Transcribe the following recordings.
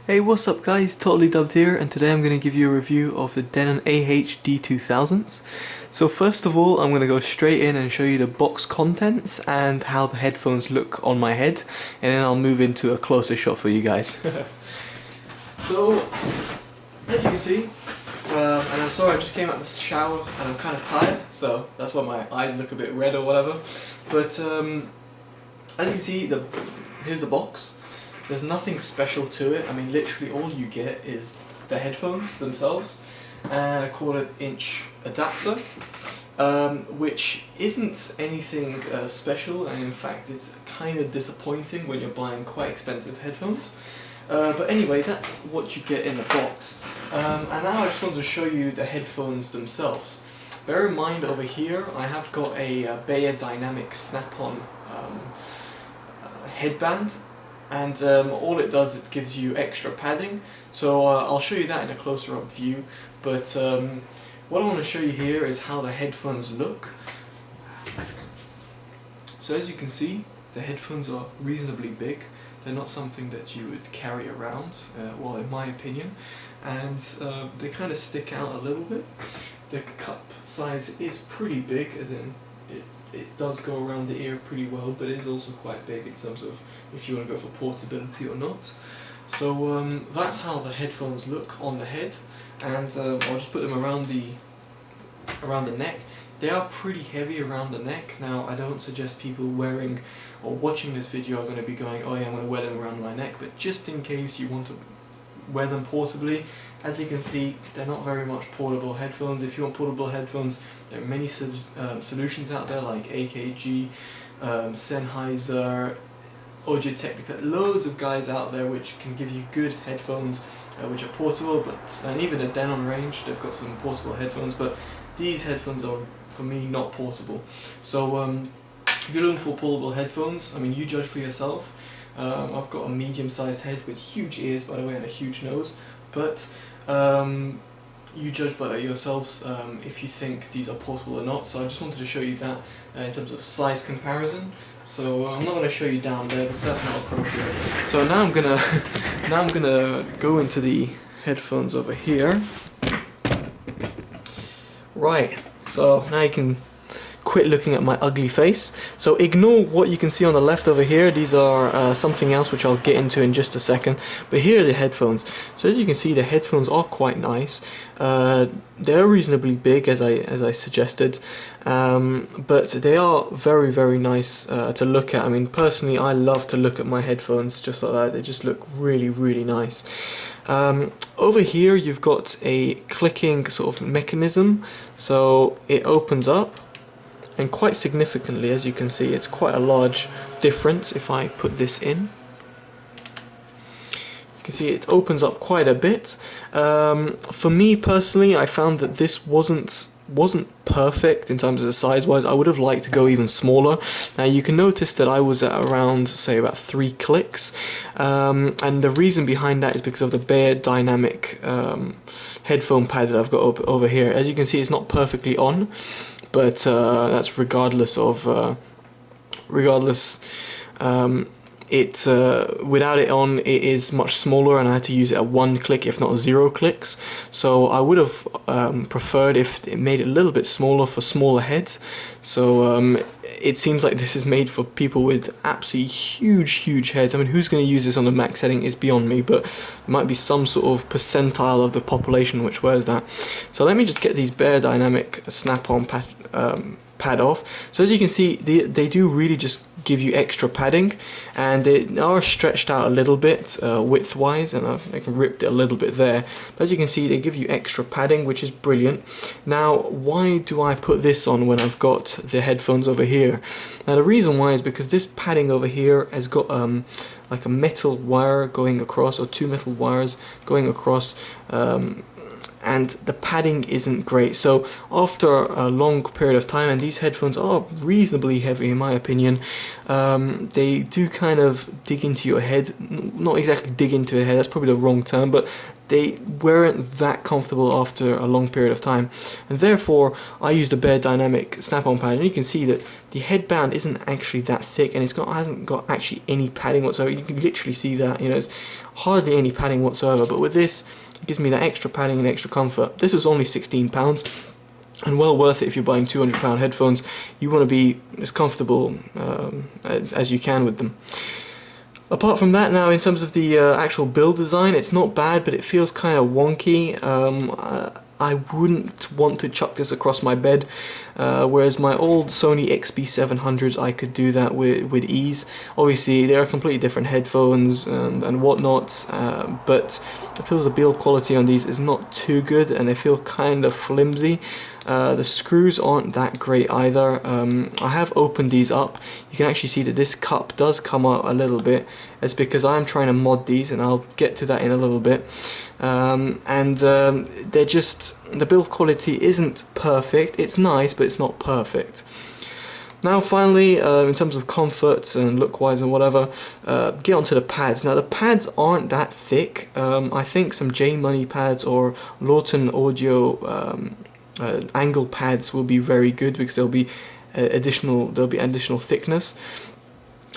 Hey, what's up guys, Totally Dubbed here, and today I'm going to give you a review of the Denon AH-D2000s. So first of all, I'm going to go straight in and show you the box contents and how the headphones look on my head, and then I'll move into a closer shot for you guys. So, as you can see, and I'm sorry I just came out of the shower and I'm kind of tired, so that's why my eyes look a bit red or whatever, but as you can see, here's the box. There's nothing special to it. I mean, literally all you get is the headphones themselves and a 1/4 inch adapter, which isn't anything special, and in fact it's kind of disappointing when you're buying quite expensive headphones. But anyway, that's what you get in the box. And now I just want to show you the headphones themselves. Bear in mind, over here I have got a Dynamic snap-on headband. And all it does, it gives you extra padding, so I'll show you that in a closer up view, but what I want to show you here is how the headphones look. So as you can see, the headphones are reasonably big. They're not something that you would carry around, well, in my opinion, and they kind of stick out a little bit. The cup size is pretty big, as in it does go around the ear pretty well, but it is also quite big in terms of if you want to go for portability or not. So that's how the headphones look on the head, and I'll just put them around the neck. They are pretty heavy around the neck. Now, I don't suggest people wearing or watching this video are going to be going, oh yeah, I'm going to wear them around my neck, but just in case you want to wear them portably, as you can see, they're not very much portable headphones. If you want portable headphones, there are many solutions out there like AKG, Sennheiser, Audio-Technica, loads of guys out there which can give you good headphones which are portable, and even the Denon range, they've got some portable headphones, but these headphones are, for me, not portable. So if you're looking for portable headphones, I mean, you judge for yourself. I've got a medium-sized head with huge ears, by the way, and a huge nose, but you judge by yourselves if you think these are portable or not. So I just wanted to show you that in terms of size comparison. So I'm not going to show you down there because that's not appropriate. So now I'm gonna go into the headphones over here. Right. So now you can quit looking at my ugly face. So ignore what you can see on the left over here. These are something else which I'll get into in just a second. But here are the headphones. So as you can see, the headphones are quite nice. They're reasonably big, as I suggested, but they are very, very nice to look at. I mean, personally, I love to look at my headphones just like that. They just look really, really nice. Over here, you've got a clicking sort of mechanism. So it opens up. And quite significantly, as you can see, it's quite a large difference if I put this in. You can see it opens up quite a bit. For me personally, I found that this wasn't perfect in terms of the size-wise. I would have liked to go even smaller. Now you can notice that I was at around, say, about 3 clicks, and the reason behind that is because of the Dynamic headphone pad that I've got over here. As you can see, it's not perfectly on, but that's regardless of without it on, it is much smaller, and I had to use it at 1 click, if not 0 clicks. So I would have preferred if it made it a little bit smaller for smaller heads. So it seems like this is made for people with absolutely huge heads. I mean, who's going to use this on the max setting is beyond me, but there might be some sort of percentile of the population which wears that. So let me just get these Dynamic snap-on pad off. So as you can see, they do really just give you extra padding, and they are stretched out a little bit width wise, and I can rip it a little bit there, but as you can see, they give you extra padding, which is brilliant. Now, why do I put this on when I've got the headphones over here? Now the reason why is because this padding over here has got like a metal wire going across, or 2 metal wires going across, and the padding isn't great. So after a long period of time, and these headphones are reasonably heavy in my opinion, they do kind of dig into your head. Not exactly dig into your head, that's probably the wrong term, but they weren't that comfortable after a long period of time, and therefore I used a Dynamic snap-on pad, and you can see that the headband isn't actually that thick, and hasn't got actually any padding whatsoever. You can literally see that, you know, it's hardly any padding whatsoever, but with this it gives me that extra padding and extra comfort. This was only £16 and well worth it if you're buying £200 headphones. You want to be as comfortable as you can with them. Apart from that, now in terms of the actual build design, it's not bad, but it feels kind of wonky. I wouldn't want to chuck this across my bed, whereas my old Sony XB700s, I could do that with ease. Obviously they are completely different headphones and whatnot, but it feels the build quality on these is not too good and they feel kind of flimsy. The screws aren't that great either. I have opened these up. You can actually see that this cup does come out a little bit. It's because I'm trying to mod these, and I'll get to that in a little bit. They're just, the build quality isn't perfect. It's nice, but it's not perfect. Now finally, in terms of comfort and look-wise and whatever, get onto the pads. Now the pads aren't that thick. I think some J-Money pads or Lawton Audio angle pads will be very good because there'll be additional thickness.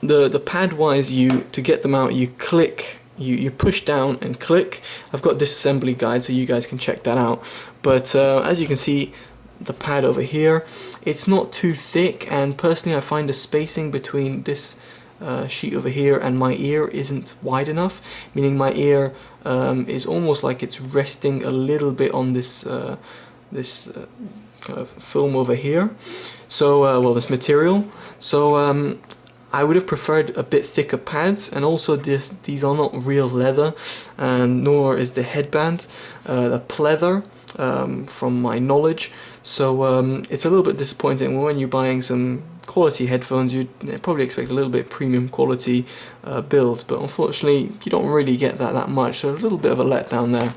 The pad wise, to get them out, you click, you push down and click. I've got disassembly guide so you guys can check that out, but as you can see, the pad over here, it's not too thick, and personally I find the spacing between this sheet over here and my ear isn't wide enough, meaning my ear is almost like it's resting a little bit on this kind of film over here, so well, this material. So I would have preferred a bit thicker pads, and also these are not real leather, and nor is the headband the pleather, from my knowledge. So it's a little bit disappointing. When you're buying some quality headphones, you'd probably expect a little bit premium quality build, but unfortunately you don't really get that much, so a little bit of a letdown there.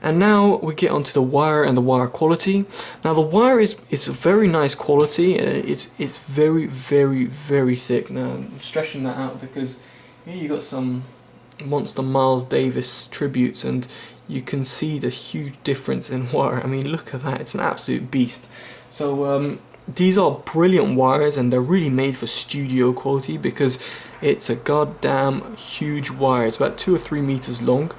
And now we get onto the wire and the wire quality. Now the wire is a very nice quality. It's very thick. Now I'm stretching that out because here you got some Monster Miles Davis tributes, and you can see the huge difference in wire. I mean, look at that, it's an absolute beast. So these are brilliant wires, and they're really made for studio quality because it's a goddamn huge wire. It's about 2 or 3 meters long,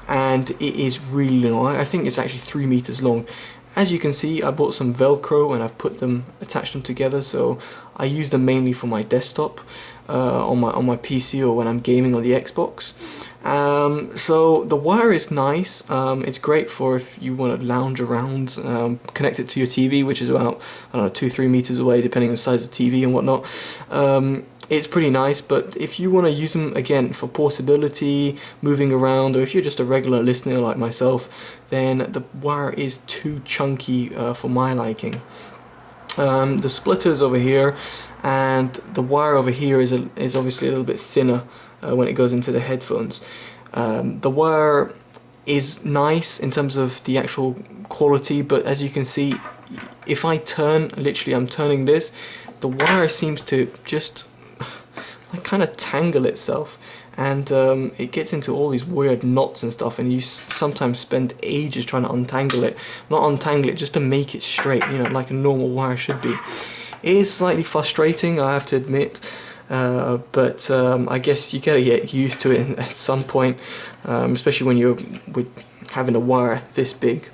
and it is really long. I think it's actually 3 meters long. As you can see, I bought some Velcro and I've attached them together, so I use them mainly for my desktop on my PC or when I'm gaming on the Xbox. So the wire is nice. It's great for if you want to lounge around, connect it to your TV, which is about, I don't know, 2-3 meters away depending on the size of the TV and whatnot. It's pretty nice, but if you want to use them again for portability, moving around, or if you're just a regular listener like myself, then the wire is too chunky for my liking. The splitters over here and the wire over here is obviously a little bit thinner when it goes into the headphones. The wire is nice in terms of the actual quality, but as you can see, if I turn, literally I'm turning this, the wire seems to just kind of tangle itself, and it gets into all these weird knots and stuff, and you sometimes spend ages trying to untangle it. Not untangle it, just to make it straight, you know, like a normal wire should be. It is slightly frustrating, I have to admit, but I guess you gotta get used to it at some point, especially when you're having a wire this big.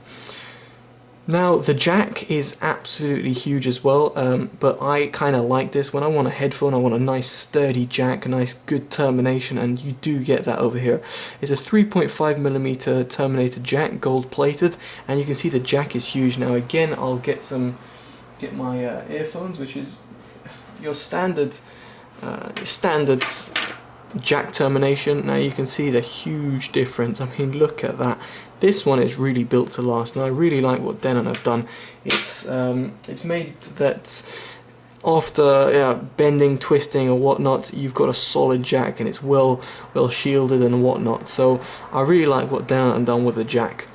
Now the jack is absolutely huge as well, but I kind of like this. When I want a headphone, I want a nice sturdy jack, a nice good termination, and you do get that over here. It's a 3.5mm terminated jack, gold plated, and you can see the jack is huge. Now again, I'll get my earphones, which is your standard jack termination. Now you can see the huge difference. I mean, look at that. This one is really built to last, and I really like what Denon have done. It's made that after bending, twisting, or whatnot, you've got a solid jack, and it's well shielded and whatnot. So I really like what Denon have done with the jack.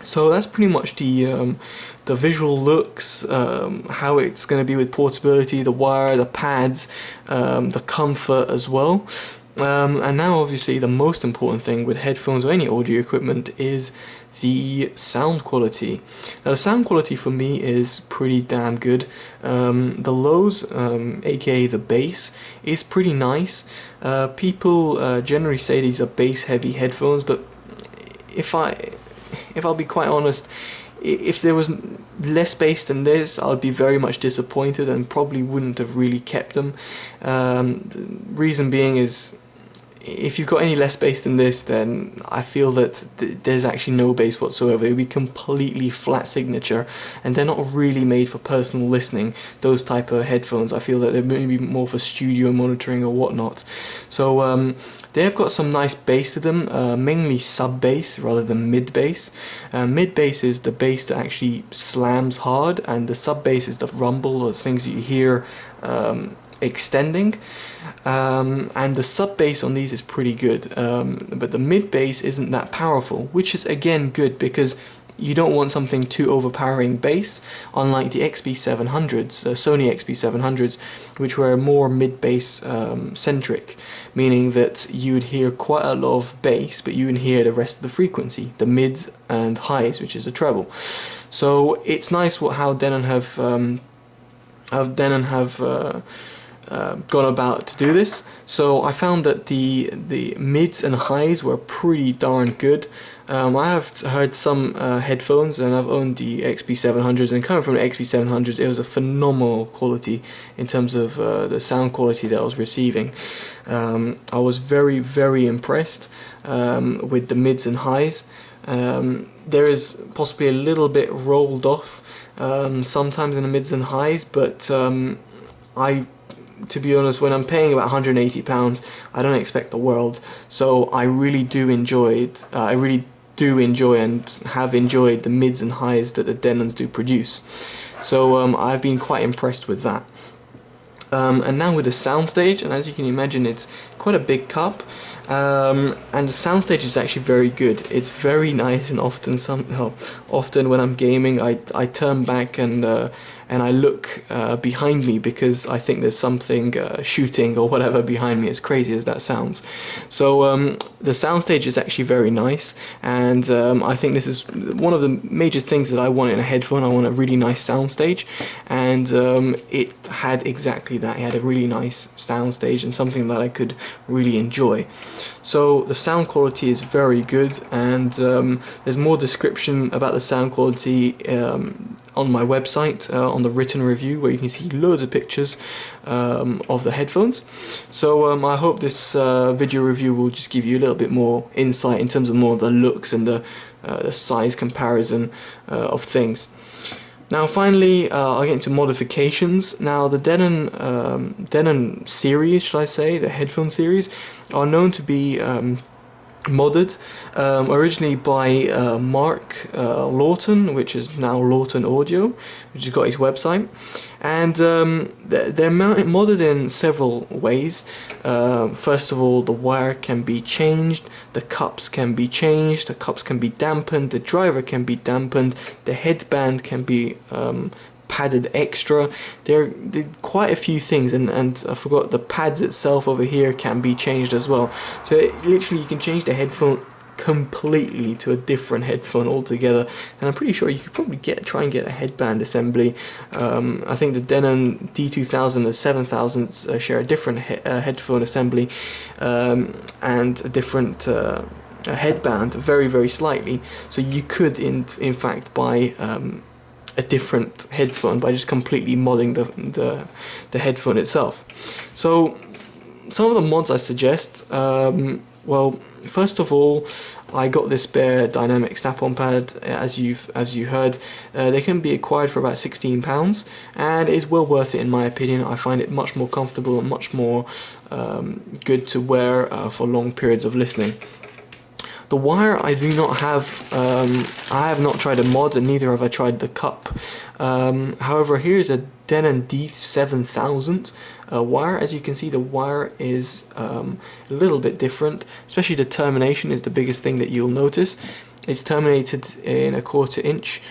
So that's pretty much the visual looks, how it's going to be with portability, the wire, the pads, the comfort as well. And now obviously the most important thing with headphones or any audio equipment is the sound quality. Now the sound quality for me is pretty damn good. The lows, aka the bass, is pretty nice. People generally say these are bass heavy headphones, but if I'll be quite honest, if there was less bass than this, I'd be very much disappointed and probably wouldn't have really kept them. The reason being is, if you've got any less bass than this, then I feel that there's actually no bass whatsoever. It would be completely flat signature, and they're not really made for personal listening, those type of headphones. I feel that they're maybe more for studio monitoring or whatnot. So they've got some nice bass to them, mainly sub bass rather than mid bass. Mid bass is the bass that actually slams hard, and the sub bass is the rumble or things that you hear extending. And the sub bass on these is pretty good, but the mid bass isn't that powerful, which is again good because you don't want something too overpowering bass, unlike the XB700s, Sony XB700s, which were more mid-bass centric, meaning that you would hear quite a lot of bass, but you would hear the rest of the frequency, the mids and highs, which is the treble. So it's nice how Denon have gone about to do this. So I found that the mids and highs were pretty darn good. I have heard some headphones, and I've owned the XB700s, and coming from the XB700s, it was a phenomenal quality in terms of the sound quality that I was receiving. I was very, very impressed with the mids and highs. There is possibly a little bit rolled off sometimes in the mids and highs, but to be honest, when I'm paying about £180, I don't expect the world. So I really do enjoy it. I really do enjoy and have enjoyed the mids and highs that the Denons do produce. So I've been quite impressed with that. And now with the Soundstage, and as you can imagine, it's quite a big cup, and the Soundstage is actually very good. It's very nice, and often when I'm gaming, I turn back and I look behind me because I think there's something shooting or whatever behind me, as crazy as that sounds. So the Soundstage is actually very nice, and I think this is one of the major things that I want in a headphone. I want a really nice Soundstage, and it had exactly that. It had a really nice Soundstage and something that I could really enjoy. So the sound quality is very good, and there's more description about the sound quality on my website, on the written review, where you can see loads of pictures of the headphones. So I hope this video review will just give you a little bit more insight in terms of more of the looks and the size comparison of things. Now finally, I'll get into modifications. Now the Denon series, shall I say, the headphone series, are known to be modded, originally by Mark Lawton, which is now Lawton Audio, which has got his website, and they're modded in several ways. First of all, the wire can be changed, the cups can be changed, the cups can be dampened, the driver can be dampened, the headband can be padded extra. There are quite a few things, and I forgot, the pads itself over here can be changed as well. So literally you can change the headphone completely to a different headphone altogether, and I'm pretty sure you could probably try and get a headband assembly. I think the Denon D2000 and 7000 share a different headphone assembly and a different headband, very, very slightly. So you could in fact buy a different headphone by just completely modding the headphone itself. So some of the mods I suggest, well, first of all, I got this spare dynamic snap-on pad, as you heard. They can be acquired for about £16, and it's well worth it in my opinion. I find it much more comfortable and much more good to wear for long periods of listening. The wire I do not have, I have not tried a mod, and neither have I tried the cup. However, here's a Denon D2000 wire. As you can see, the wire is a little bit different, especially the termination is the biggest thing that you'll notice. It's terminated in 1/4 inch,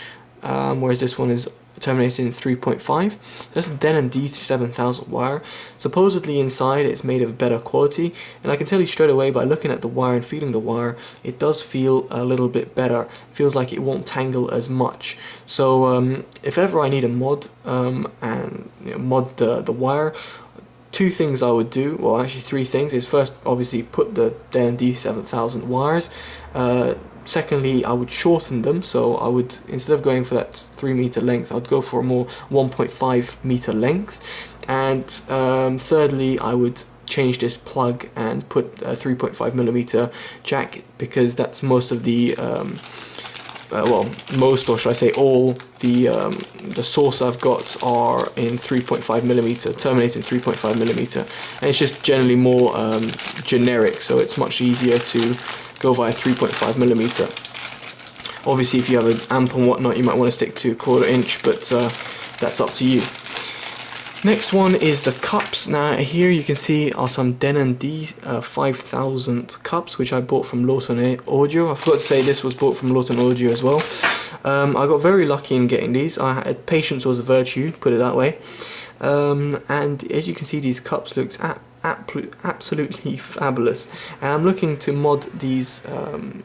whereas this one is terminated in 3.5. That's a Denon AH-D2000 wire. Supposedly inside it's made of better quality, and I can tell you straight away by looking at the wire and feeling the wire, it does feel a little bit better. Feels like it won't tangle as much. So if ever I need a mod and mod the wire, two things I would do, well actually three things, is first obviously put the Denon AH-D2000 wires. Secondly, I would shorten them, so I would, instead of going for that 3 meter length, I'd go for a more 1.5 meter length. And thirdly, I would change this plug and put a 3.5mm jack, because that's most of the well, most, or should I say all, the source I've got are in 3.5mm, terminating 3.5mm, and it's just generally more generic, so it's much easier to go via 3.5mm. Obviously, if you have an amp and whatnot, you might want to stick to 1/4 inch, but that's up to you. Next one is the cups. Now here you can see are some Denon AH-D2000 cups, which I bought from Lawton Audio. I forgot to say this was bought from Lawton Audio as well. I got very lucky in getting these. Patience was a virtue, put it that way. And as you can see, these cups looks absolutely fabulous. And I'm looking to mod these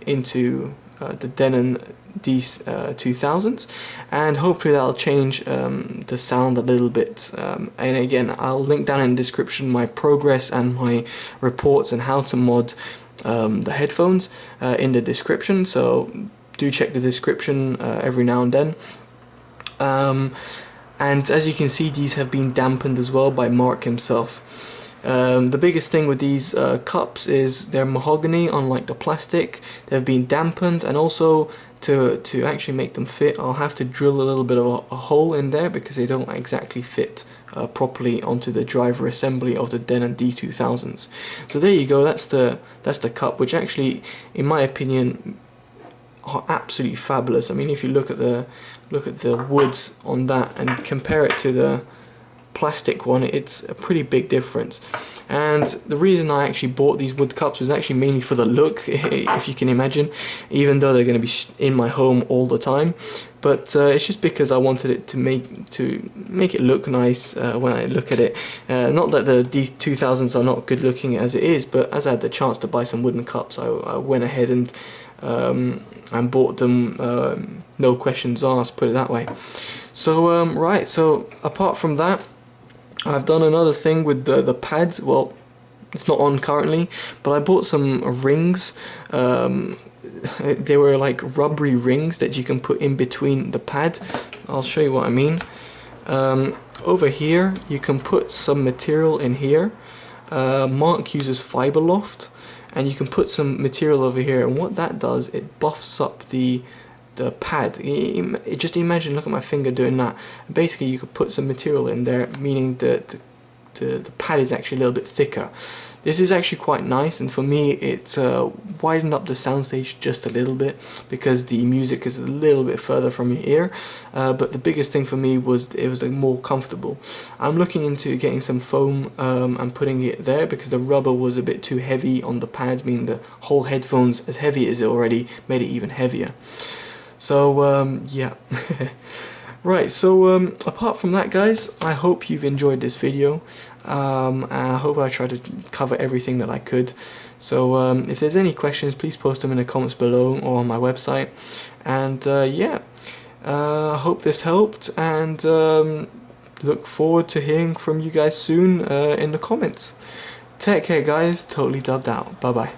into the Denon AH-D2000s, and hopefully that'll change the sound a little bit. And again, I'll link down in the description my progress and my reports and how to mod the headphones in the description, so do check the description every now and then. And as you can see, these have been dampened as well by Mark himself. The biggest thing with these cups is they're mahogany, unlike the plastic. They've been dampened, and also to actually make them fit, I'll have to drill a little bit of a hole in there, because they don't exactly fit properly onto the driver assembly of the Denon AH-D2000s. So there you go. That's the cup, which actually, in my opinion, are absolutely fabulous. I mean, if you look at the woods on that and compare it to the plastic one, it's a pretty big difference. And the reason I actually bought these wood cups was actually mainly for the look, if you can imagine, even though they're going to be in my home all the time. But it's just because I wanted it to make it look nice when I look at it. Not that the AH-D2000s are not good looking as it is, but as I had the chance to buy some wooden cups, I went ahead and bought them, no questions asked, put it that way. So right, so apart from that, I've done another thing with the pads. Well, it's not on currently, but I bought some rings. They were like rubbery rings that you can put in between the pad. I'll show you what I mean. Over here you can put some material in here. Mark uses Fiber Loft, and you can put some material over here, and what that does, it buffs up the pad. Just imagine, look at my finger doing that. Basically you could put some material in there, meaning that the pad is actually a little bit thicker. This is actually quite nice, and for me it's widened up the soundstage just a little bit, because the music is a little bit further from your ear, but the biggest thing for me was it was more comfortable. I'm looking into getting some foam and putting it there, because the rubber was a bit too heavy on the pads, meaning the whole headphones, as heavy as it already, made it even heavier. So yeah. Right, so apart from that, guys, I hope you've enjoyed this video, and I hope I tried to cover everything that I could. So if there's any questions, please post them in the comments below or on my website. And yeah, I hope this helped, and look forward to hearing from you guys soon in the comments. Take care, guys. Totally dubbed out. Bye bye.